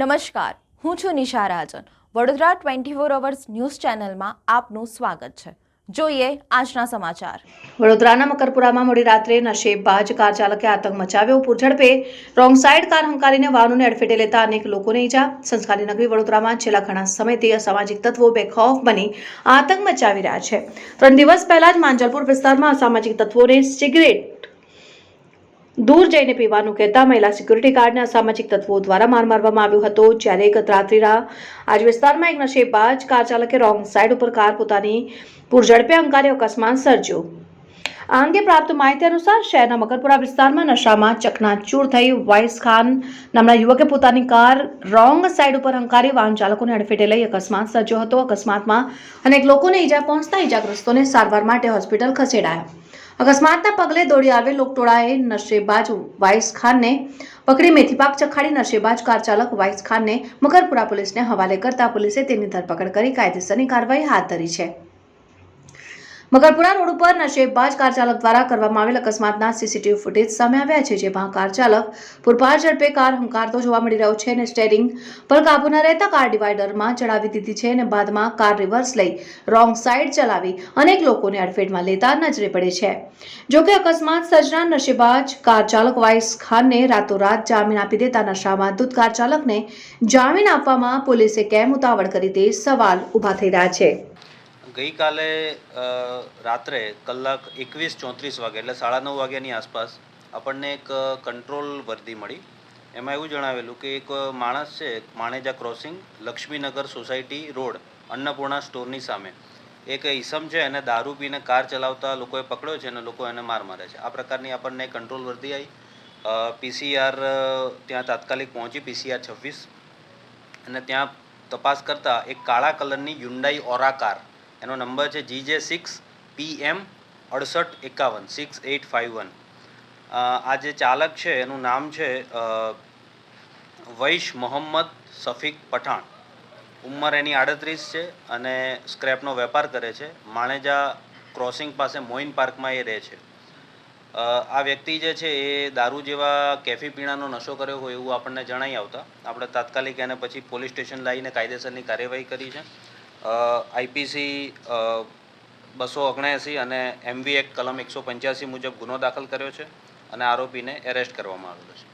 નમસ્કાર, હું છું નિશા રાજન. વડોદરા 24 અવર્સ ન્યૂઝ ચેનલમાં આપનું સ્વાગત છે. જોઈએ આજના સમાચાર. વડોદરાના મકરપુરામાં મોડી રાત્રે નશેબાજ કાર ચાલકે આતંક મચાવ્યો. પૂરઝડપે રોંગ સાઈડ કાર હંકારીને વાહનોને અડફેટે લેતા અનેક લોકોને ઈજા. સંસ્કારી નગરી વડોદરામાં છેલ્લા ઘણા સમયથી અસામાજિક તત્વો બેખૌફ બની આતંક મચાવી રહ્યા છે. 3 દિવસ પહેલા જ માંજલપુર વિસ્તારમાં અસામાજિક તત્વોને સિગરેટ દૂર જઈને પીવાનું કહેતા મહિલા સિક્યુરિટી ગાર્ડને અસામાજિક તત્વો દ્વારા માર મારવામાં આવ્યો હતો. જ્યારે ગત રાત્રિના આજ વિસ્તારમાં એક નશેબાજ કાર ચાલકે રોંગ સાઈડ ઉપર કાર પોતાની પૂરઝડપે હંકારી અકસ્માત સર્જ્યો. આ અંગે પ્રાપ્ત માહિતી અનુસાર શહેરના મકરપુરા વિસ્તારમાં નશામાં ચકનાચૂર થઈ વાઇસ ખાન નામના યુવકે પોતાની કાર રોંગ સાઈડ ઉપર હંકારી વાહન ચાલકોને અડફેટે લઈ અકસ્માત સર્જ્યો હતો. અકસ્માતમાં અનેક લોકોને ઈજા પહોંચતા ઈજાગ્રસ્તોને સારવાર માટે હોસ્પિટલ ખસેડાયા. અકસ્માતના પગલે દોડી આવેલ લોકટોળાએ નશેબાજ વાઇસ ખાનને પકડી મેથીપાક ચખાડી નશેબાજ કાર ચાલક વાઇસ ખાનને મકરપુરા પોલીસને હવાલે કરતા પોલીસે તેની ધરપકડ કરી કાયદેસરની કાર્યવાહી હાથ ધરી છે. મકરપુરા રોડ ઉપર નશેબાજ કાર ચાલક દ્વારા કરવામાં આવેલ અકસ્માતના સીસીટીવી ફૂટેજ સામે આવ્યા છે, જેમાં કાર ચાલક પૂરપાટ ઝડપે કાર હંકારતો જોવા મળી રહ્યો છે અને સ્ટેરિંગ પર કાબુ ન રહેતા કાર ડિવાઈડરમાં ચડાવી દીધી છે અને બાદમાં કાર રિવર્સ લઈ રોંગ સાઈડ ચલાવી અનેક લોકોને અડફેટમાં લેતા નજરે પડે છે. જોકે અકસ્માત સર્જનાર નશેબાજ કાર ચાલક વાઇસ ખાનને રાતોરાત જામીન આપી દેતા નશામાં ધૂત કાર ચાલકને જામીન આપવામાં પોલીસે કેમ ઉતાવળ કરી તે સવાલ ઊભા થઈ રહ્યા છે. ગઈકાલે રાત્રે કલાક 21:34 વાગે એટલે 9:30 વાગ્યાની આસપાસ આપણને એક કંટ્રોલ વર્દી મળી. એમાં એવું જણાવેલું કે એક માણસ છે Maneja crossing Laxminagar society road Annapurna સ્ટોરની સામે એક ઈસમ છે, એને દારૂ પીને કાર ચલાવતા લોકોએ પકડ્યો છે અને લોકો એને માર મારે છે. આ પ્રકારની આપણને કંટ્રોલ વર્દી આવી. પીસીઆર ત્યાં તાત્કાલિક પહોંચી, પીસીઆર 26, અને ત્યાં તપાસ કરતાં એક કાળા કલરની યુન્ડાઈ ઓરા કાર, એનો નંબર છે GJ6PM 6851 6851. આ જે ચાલક છે એનું નામ છે વૈશ મોહમ્મદ સફીક પઠાણ. ઉંમર એની 38 છે અને સ્ક્રેપનો વેપાર કરે છે. માણેજા ક્રોસિંગ પાસે મોઇન પાર્કમાં એ રહે છે. આ વ્યક્તિ જે છે એ દારૂ જેવા કેફી પીણાનો નશો કર્યો હોય એવું આપણને જણાઈ આવતા આપણે તાત્કાલિક એને પછી પોલીસ સ્ટેશન લાવીને કાયદેસરની કાર્યવાહી કરી છે. આઈપીસી 279 અને MV એક્ટ કલમ 185 મુજબ ગુનો દાખલ કર્યો છે અને આરોપીને એરેસ્ટ કરવામાં આવેલો છે.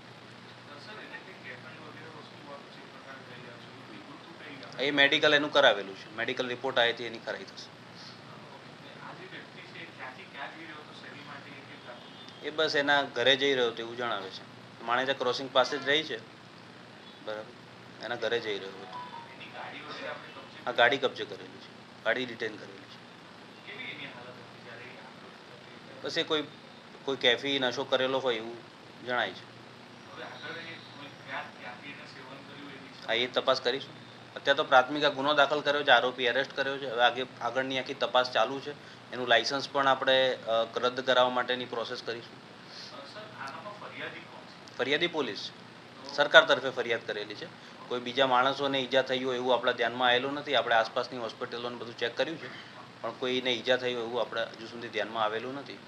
એ મેડિકલ એનું કરાવેલું છે. મેડિકલ રિપોર્ટ આવી હતી એની કરાઈ થશે. એ બસ એના ઘરે જઈ રહ્યો હતો એવું જણાવે છે. માણેજા ક્રોસિંગ પાસે જ રહી છે, બરાબર, એના ઘરે જઈ રહ્યો હતો. આ ગાડી કબજે કરેલી છે, ગાડી ડિટેન કરેલી છે. બસ એ કોઈ કેફી નશો કરેલો હોય એવું જણાય છે. હા, એ તપાસ કરીશું. અત્યારે તો પ્રાથમિક આ ગુનો દાખલ કર્યો છે, આરોપી એરેસ્ટ કર્યો છે. હવે આગળની આખી તપાસ ચાલુ છે. એનું લાયસન્સ પણ આપણે રદ કરાવવા માટેની પ્રોસેસ કરીશું. ફરિયાદી પોલીસ છે, સરકાર તરફે ફરિયાદ કરેલી છે. કોઈ બીજા માણસોને ઈજા થઈ હોય એવું આપણા ધ્યાનમાં આવેલું નથી. આપણે આસપાસની હોસ્પિટલોને બધું ચેક કર્યું છે, પણ કોઈને ઈજા થઈ હોય એવું આપણે હજુ સુધી ધ્યાનમાં આવેલું નથી.